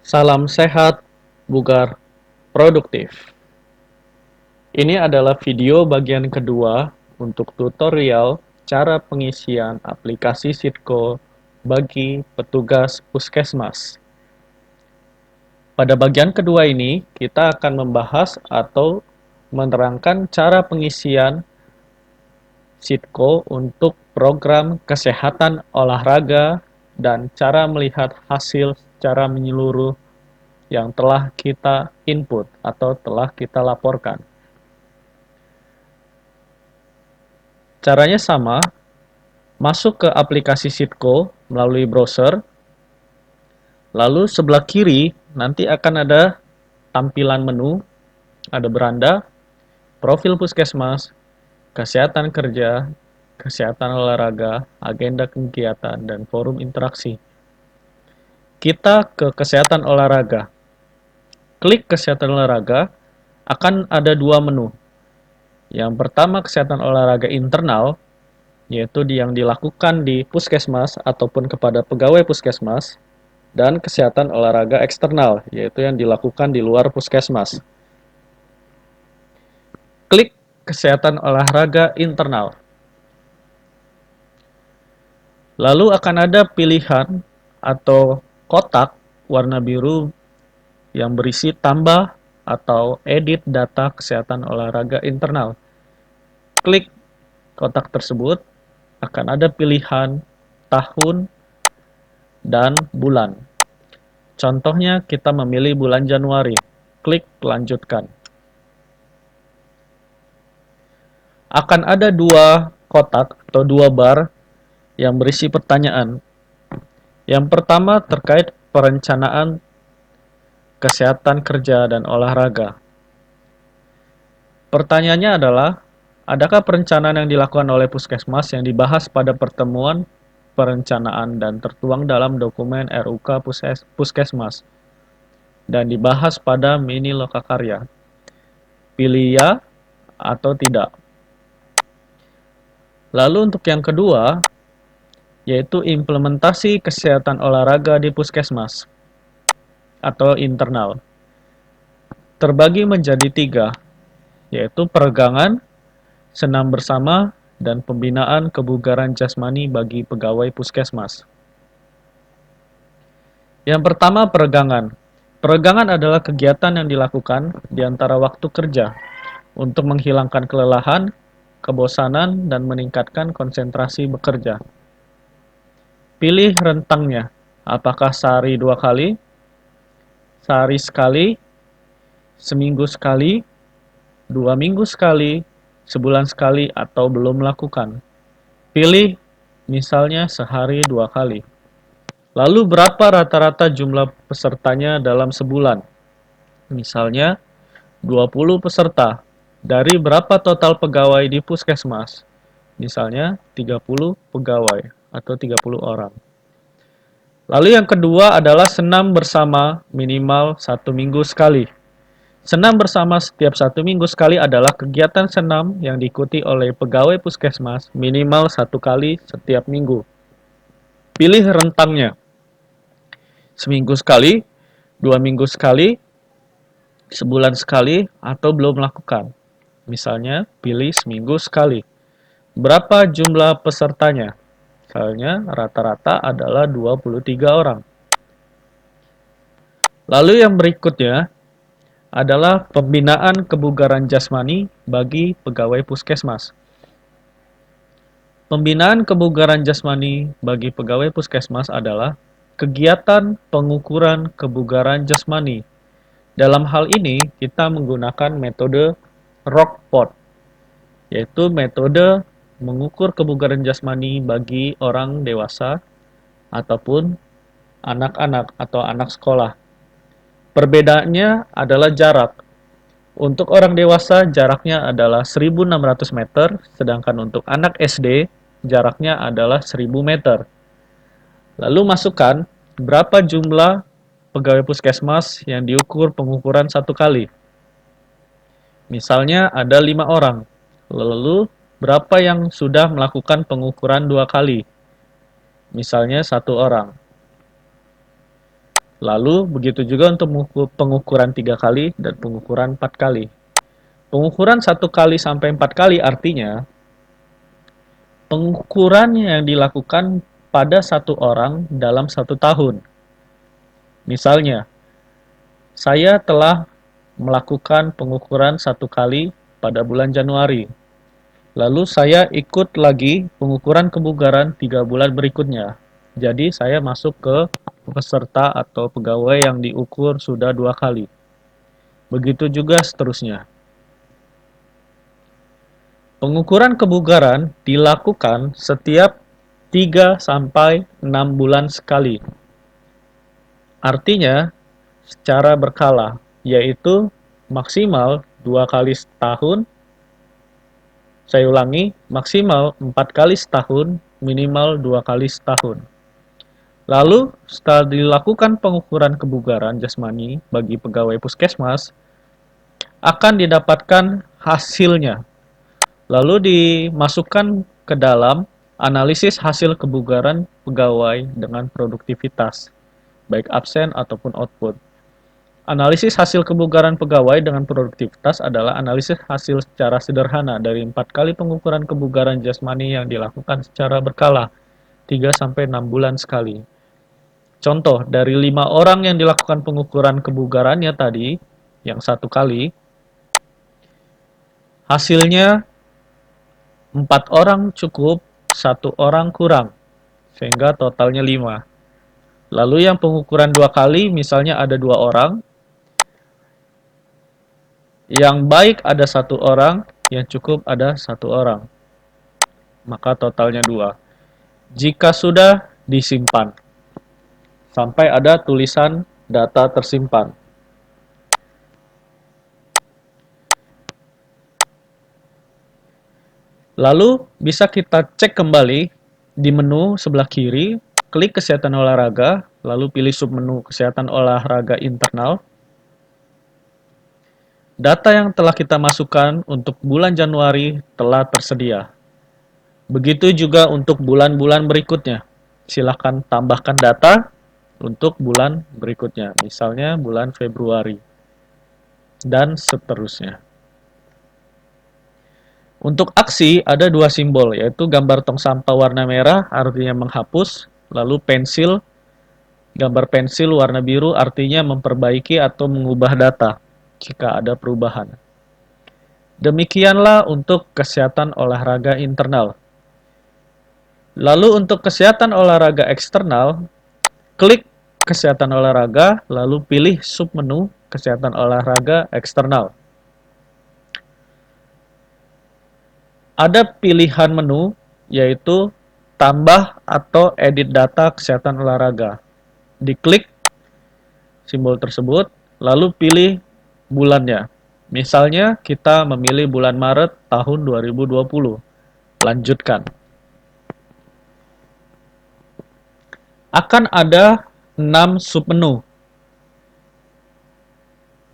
Salam sehat, bugar, produktif. Ini adalah video bagian kedua untuk tutorial cara pengisian aplikasi Sitco bagi petugas puskesmas. Pada bagian kedua ini, kita akan membahas atau menerangkan cara pengisian Sitco untuk program kesehatan olahraga dan cara melihat hasil secara menyeluruh yang telah kita input atau telah kita laporkan. Caranya sama, masuk ke aplikasi Sitco melalui browser, lalu sebelah kiri nanti akan ada tampilan menu, ada beranda, profil puskesmas, kesehatan kerja, kesehatan olahraga, agenda kegiatan, dan forum interaksi. Kita ke kesehatan olahraga. Klik kesehatan olahraga, akan ada dua menu. Yang pertama kesehatan olahraga internal, yaitu yang dilakukan di puskesmas ataupun kepada pegawai puskesmas, dan kesehatan olahraga eksternal, yaitu yang dilakukan di luar puskesmas. Klik kesehatan olahraga internal. Lalu akan ada pilihan atau kotak warna biru yang berisi tambah atau edit data kesehatan olahraga internal. Klik kotak tersebut, akan ada pilihan tahun dan bulan. Contohnya kita memilih bulan Januari. Klik lanjutkan. Akan ada dua kotak atau dua bar yang berisi pertanyaan. Yang pertama terkait perencanaan kesehatan kerja dan olahraga. Pertanyaannya adalah, adakah perencanaan yang dilakukan oleh puskesmas yang dibahas pada pertemuan perencanaan dan tertuang dalam dokumen RUK Puskesmas dan dibahas pada mini lokakarya? Pilih ya atau tidak. Lalu untuk yang kedua, yaitu implementasi kesehatan olahraga di puskesmas atau internal. Terbagi menjadi tiga, yaitu peregangan, senam bersama, dan pembinaan kebugaran jasmani bagi pegawai puskesmas. Yang pertama, peregangan. Peregangan adalah kegiatan yang dilakukan di antara waktu kerja untuk menghilangkan kelelahan, kebosanan, dan meningkatkan konsentrasi bekerja. Pilih rentangnya, apakah sehari 2 kali, sehari sekali, seminggu sekali, 2 minggu sekali, sebulan sekali, atau belum melakukan. Pilih misalnya sehari 2 kali. Lalu berapa rata-rata jumlah pesertanya dalam sebulan? Misalnya 20 peserta. Dari berapa total pegawai di puskesmas? Misalnya 30 pegawai atau 30 orang. Lalu yang kedua adalah senam bersama minimal 1 minggu sekali. Senam bersama setiap 1 minggu sekali adalah kegiatan senam yang diikuti oleh pegawai puskesmas minimal 1 kali setiap minggu. Pilih rentangnya. Seminggu sekali, 2 minggu sekali, sebulan sekali, atau belum melakukan. Misalnya, pilih seminggu sekali. Berapa jumlah pesertanya? Misalnya, rata-rata adalah 23 orang. Lalu yang berikutnya adalah pembinaan kebugaran jasmani bagi pegawai puskesmas. Pembinaan kebugaran jasmani bagi pegawai puskesmas adalah kegiatan pengukuran kebugaran jasmani. Dalam hal ini, kita menggunakan metode Rockport, yaitu metode mengukur kebugaran jasmani bagi orang dewasa ataupun anak-anak atau anak sekolah. Perbedaannya adalah jarak. Untuk orang dewasa jaraknya adalah 1.600 meter, sedangkan untuk anak SD jaraknya adalah 1.000 meter. Lalu masukkan berapa jumlah pegawai puskesmas yang diukur pengukuran 1 kali. Misalnya ada 5 orang. Lalu berapa yang sudah melakukan pengukuran 2 kali? Misalnya 1 orang. Lalu begitu juga untuk pengukuran 3 kali dan pengukuran 4 kali. Pengukuran 1 kali sampai 4 kali artinya pengukuran yang dilakukan pada satu orang dalam 1 tahun. Misalnya, saya telah melakukan pengukuran 1 kali pada bulan Januari. Lalu saya ikut lagi pengukuran kebugaran 3 bulan berikutnya. Jadi saya masuk ke peserta atau pegawai yang diukur sudah 2 kali. Begitu juga seterusnya. Pengukuran kebugaran dilakukan setiap 3 sampai 6 bulan sekali. Artinya secara berkala, yaitu maksimal 2 kali setahun. Saya ulangi, maksimal 4 kali setahun, minimal 2 kali setahun. Lalu, setelah dilakukan pengukuran kebugaran jasmani bagi pegawai puskesmas, akan didapatkan hasilnya. Lalu dimasukkan ke dalam analisis hasil kebugaran pegawai dengan produktivitas, baik absen ataupun output. Analisis hasil kebugaran pegawai dengan produktivitas adalah analisis hasil secara sederhana dari 4 kali pengukuran kebugaran jasmani yang dilakukan secara berkala, 3 sampai 6 bulan sekali. Contoh, dari 5 orang yang dilakukan pengukuran kebugarannya tadi, yang 1 kali, hasilnya 4 orang cukup, 1 orang kurang, sehingga totalnya 5. Lalu yang pengukuran 2 kali, misalnya ada 2 orang, yang baik ada 1 orang, yang cukup ada 1 orang. Maka totalnya 2. Jika sudah disimpan, sampai ada tulisan data tersimpan. Lalu bisa kita cek kembali di menu sebelah kiri, klik kesehatan olahraga, lalu pilih submenu kesehatan olahraga internal. Data yang telah kita masukkan untuk bulan Januari telah tersedia. Begitu juga untuk bulan-bulan berikutnya. Silakan tambahkan data untuk bulan berikutnya, misalnya bulan Februari, dan seterusnya. Untuk aksi ada 2 simbol, yaitu gambar tong sampah warna merah artinya menghapus, lalu pensil, gambar pensil warna biru artinya memperbaiki atau mengubah data jika ada perubahan. Demikianlah untuk kesehatan olahraga internal. Lalu untuk kesehatan olahraga eksternal, klik kesehatan olahraga, lalu pilih submenu kesehatan olahraga eksternal. Ada pilihan menu, yaitu tambah atau edit data kesehatan olahraga. Diklik simbol tersebut, lalu pilih bulannya. Misalnya kita memilih bulan Maret tahun 2020. Lanjutkan. Akan ada 6 submenu.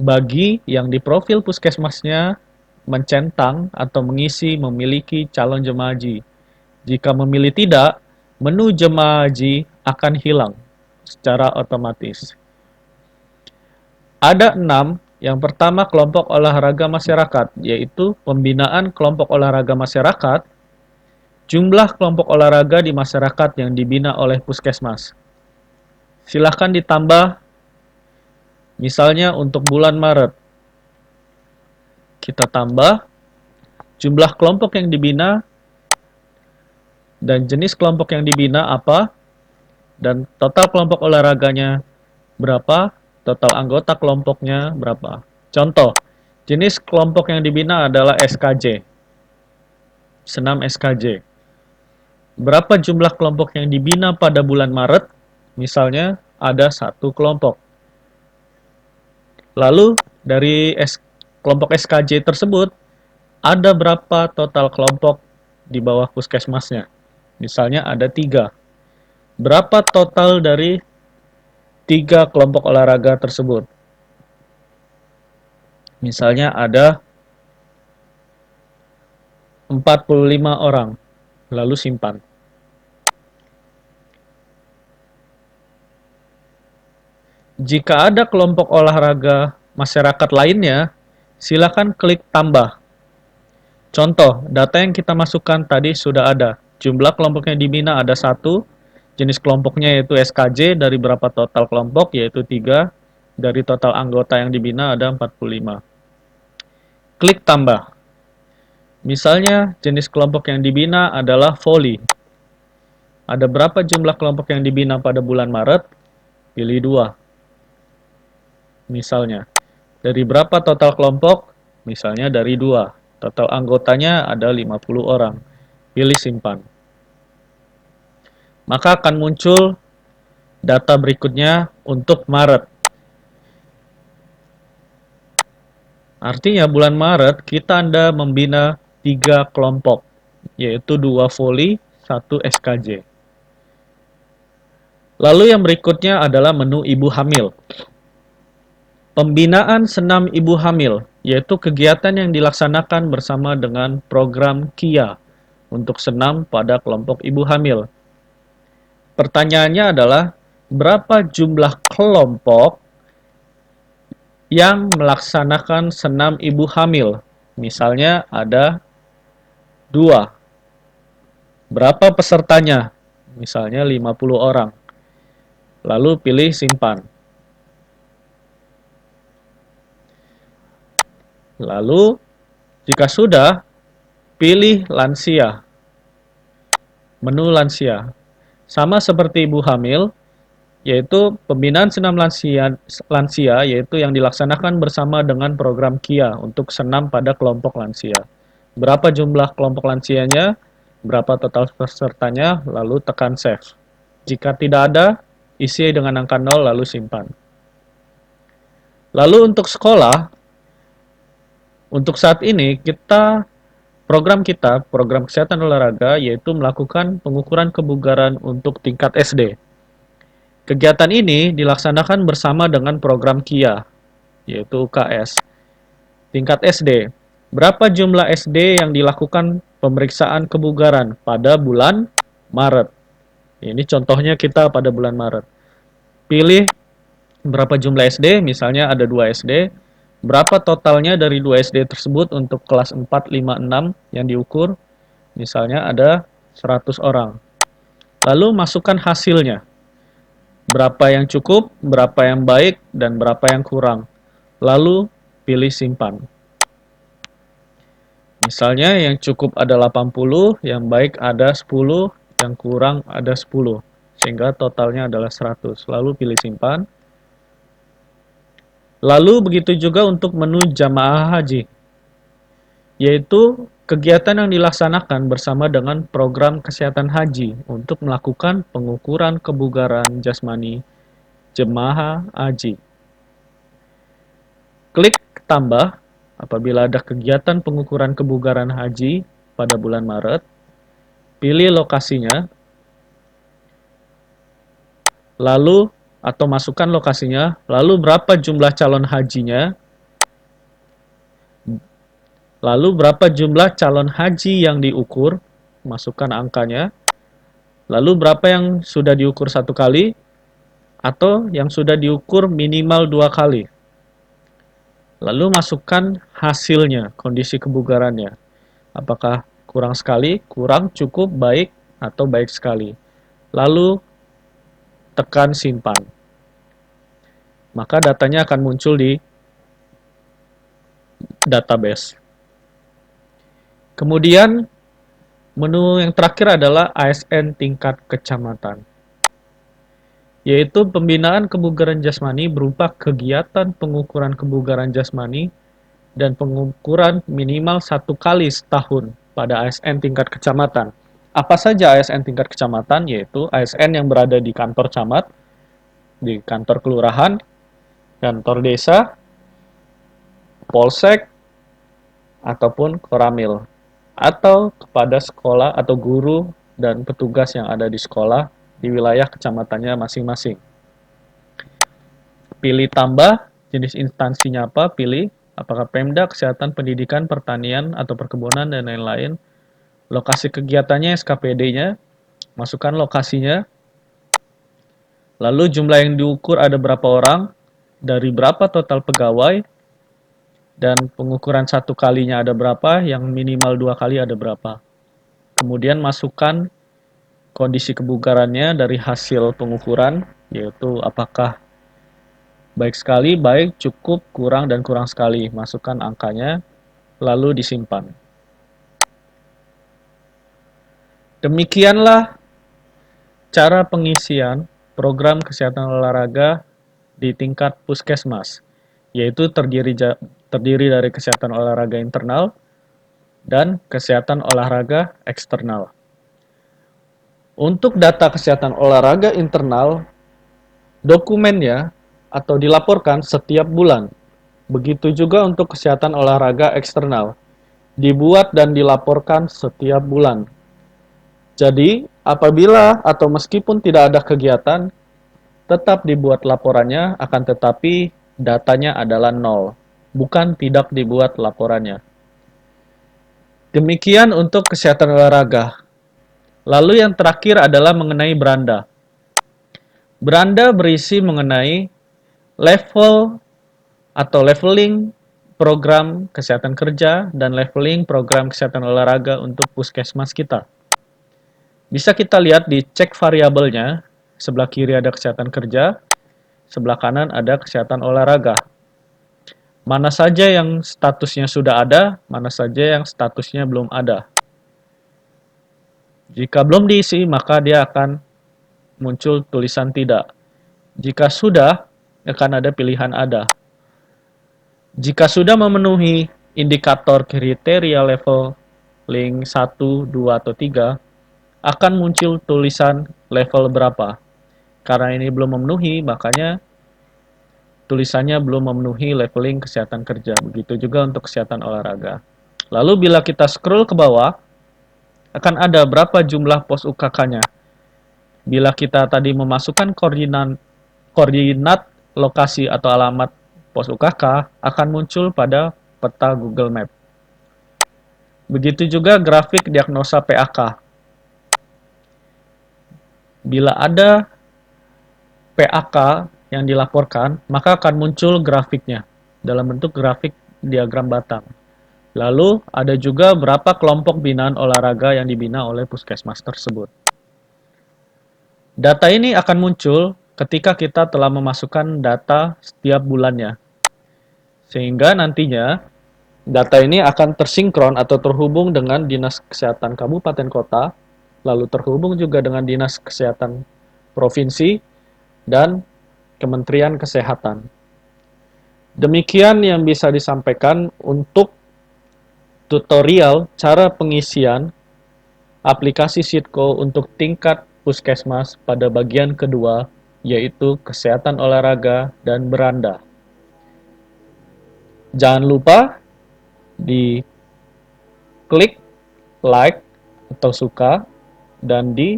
Bagi yang di profil puskesmasnya mencentang atau mengisi memiliki calon jemaah haji. Jika memilih tidak, menu jemaah haji akan hilang secara otomatis. Ada 6. Yang pertama kelompok olahraga masyarakat, yaitu pembinaan kelompok olahraga masyarakat, jumlah kelompok olahraga di masyarakat yang dibina oleh puskesmas. Silahkan ditambah, misalnya untuk bulan Maret, kita tambah jumlah kelompok yang dibina dan jenis kelompok yang dibina apa, dan total kelompok olahraganya berapa, total anggota kelompoknya berapa. Contoh, jenis kelompok yang dibina adalah SKJ, senam SKJ. Berapa jumlah kelompok yang dibina pada bulan Maret? Misalnya ada 1 kelompok. Lalu dari kelompok SKJ tersebut, ada berapa total kelompok di bawah puskesmasnya? Misalnya ada 3. Berapa total dari 3 kelompok olahraga tersebut? Misalnya ada 45 orang. Lalu simpan. Jika ada kelompok olahraga masyarakat lainnya, silakan klik tambah. Contoh, data yang kita masukkan tadi sudah ada. Jumlah kelompoknya dibina ada 1, jenis kelompoknya yaitu SKJ, dari berapa total kelompok yaitu 3, dari total anggota yang dibina ada 45. Klik tambah. Misalnya, jenis kelompok yang dibina adalah voli. Ada berapa jumlah kelompok yang dibina pada bulan Maret? Pilih 2. Misalnya, dari berapa total kelompok? Misalnya dari 2. Total anggotanya ada 50 orang. Pilih simpan. Maka akan muncul data berikutnya untuk Maret. Artinya bulan Maret kita Anda membina 3 kelompok, yaitu 2 voli, 1 SKJ. Lalu yang berikutnya adalah menu ibu hamil. Pembinaan senam ibu hamil, yaitu kegiatan yang dilaksanakan bersama dengan program KIA untuk senam pada kelompok ibu hamil. Pertanyaannya adalah, berapa jumlah kelompok yang melaksanakan senam ibu hamil? Misalnya ada 2. Berapa pesertanya? Misalnya 50 orang. Lalu pilih simpan. Lalu, jika sudah, pilih lansia. Menu lansia. Sama seperti ibu hamil, yaitu pembinaan senam lansia yaitu yang dilaksanakan bersama dengan program KIA untuk senam pada kelompok lansia. Berapa jumlah kelompok lansianya, berapa total pesertanya, lalu tekan save. Jika tidak ada, isi dengan angka 0 lalu simpan. Lalu untuk sekolah, untuk saat ini program kesehatan olahraga yaitu melakukan pengukuran kebugaran untuk tingkat SD. Kegiatan ini dilaksanakan bersama dengan program KIA, yaitu UKS. Tingkat SD, berapa jumlah SD yang dilakukan pemeriksaan kebugaran pada bulan Maret? Ini contohnya kita pada bulan Maret. Pilih berapa jumlah SD, misalnya ada 2 SD. Berapa totalnya dari 2 SD tersebut untuk kelas 4, 5, 6 yang diukur? Misalnya ada 100 orang. Lalu masukkan hasilnya. Berapa yang cukup, berapa yang baik, dan berapa yang kurang. Lalu pilih simpan. Misalnya yang cukup ada 80, yang baik ada 10, yang kurang ada 10. Sehingga totalnya adalah 100. Lalu pilih simpan. Lalu begitu juga untuk menu jamaah haji, yaitu kegiatan yang dilaksanakan bersama dengan program kesehatan haji untuk melakukan pengukuran kebugaran jasmani jemaah haji. Klik tambah apabila ada kegiatan pengukuran kebugaran haji pada bulan Maret. Pilih lokasinya, lalu atau masukkan lokasinya, lalu berapa jumlah calon hajinya, lalu berapa jumlah calon haji yang diukur, masukkan angkanya, lalu berapa yang sudah diukur 1 kali, atau yang sudah diukur minimal 2 kali. Lalu masukkan hasilnya, kondisi kebugarannya. Apakah kurang sekali, kurang, cukup, baik, atau baik sekali. Lalu tekan simpan. Maka datanya akan muncul di database. Kemudian menu yang terakhir adalah ASN tingkat kecamatan, yaitu pembinaan kebugaran jasmani berupa kegiatan pengukuran kebugaran jasmani dan pengukuran minimal 1 kali setahun pada ASN tingkat kecamatan. Apa saja ASN tingkat kecamatan? Yaitu ASN yang berada di kantor camat, di kantor kelurahan, kantor desa, polsek, ataupun koramil, atau kepada sekolah atau guru dan petugas yang ada di sekolah di wilayah kecamatannya masing-masing. Pilih tambah, jenis instansinya apa, pilih apakah Pemda, Kesehatan, Pendidikan, Pertanian, atau Perkebunan, dan lain-lain. Lokasi kegiatannya, SKPD-nya, masukkan lokasinya. Lalu jumlah yang diukur ada berapa orang, dari berapa total pegawai, dan pengukuran satu kalinya ada berapa, yang minimal 2 kali ada berapa. Kemudian masukkan kondisi kebugarannya dari hasil pengukuran, yaitu apakah baik sekali, baik, cukup, kurang, dan kurang sekali. Masukkan angkanya, lalu disimpan. Demikianlah cara pengisian program kesehatan olahraga di tingkat puskesmas, yaitu terdiri dari kesehatan olahraga internal dan kesehatan olahraga eksternal. Untuk data kesehatan olahraga internal, dokumennya atau dilaporkan setiap bulan. Begitu juga untuk kesehatan olahraga eksternal, dibuat dan dilaporkan setiap bulan. Jadi, apabila atau meskipun tidak ada kegiatan, tetap dibuat laporannya, akan tetapi datanya adalah nol, bukan tidak dibuat laporannya. Demikian untuk kesehatan olahraga. Lalu yang terakhir adalah mengenai beranda. Beranda berisi mengenai level atau leveling program kesehatan kerja dan leveling program kesehatan olahraga untuk puskesmas kita. Bisa kita lihat di cek variabelnya, sebelah kiri ada kesehatan kerja, sebelah kanan ada kesehatan olahraga. Mana saja yang statusnya sudah ada, mana saja yang statusnya belum ada. Jika belum diisi, maka dia akan muncul tulisan tidak. Jika sudah, akan ada pilihan ada. Jika sudah memenuhi indikator kriteria level link 1, 2, atau 3, akan muncul tulisan level berapa. Karena ini belum memenuhi, makanya tulisannya belum memenuhi leveling kesehatan kerja. Begitu juga untuk kesehatan olahraga. Lalu bila kita scroll ke bawah, akan ada berapa jumlah pos UKK-nya. Bila kita tadi memasukkan koordinat lokasi atau alamat pos UKK, akan muncul pada peta Google Map. Begitu juga grafik diagnosa PAK. Bila ada PAK yang dilaporkan, maka akan muncul grafiknya dalam bentuk grafik diagram batang. Lalu ada juga berapa kelompok binaan olahraga yang dibina oleh puskesmas tersebut. Data ini akan muncul ketika kita telah memasukkan data setiap bulannya. Sehingga nantinya data ini akan tersinkron atau terhubung dengan Dinas Kesehatan Kabupaten Kota, lalu terhubung juga dengan Dinas Kesehatan Provinsi dan Kementerian Kesehatan. Demikian yang bisa disampaikan untuk tutorial cara pengisian aplikasi Sheetco untuk tingkat puskesmas pada bagian kedua, yaitu kesehatan olahraga dan beranda. Jangan lupa di klik like atau suka dan di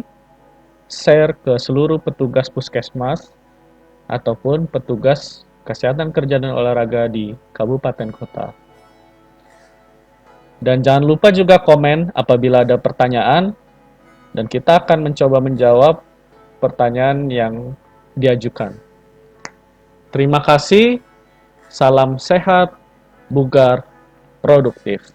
share ke seluruh petugas puskesmas ataupun petugas kesehatan kerja dan olahraga di kabupaten kota. Dan jangan lupa juga komen apabila ada pertanyaan, dan kita akan mencoba menjawab pertanyaan yang diajukan. Terima kasih, salam sehat, bugar, produktif.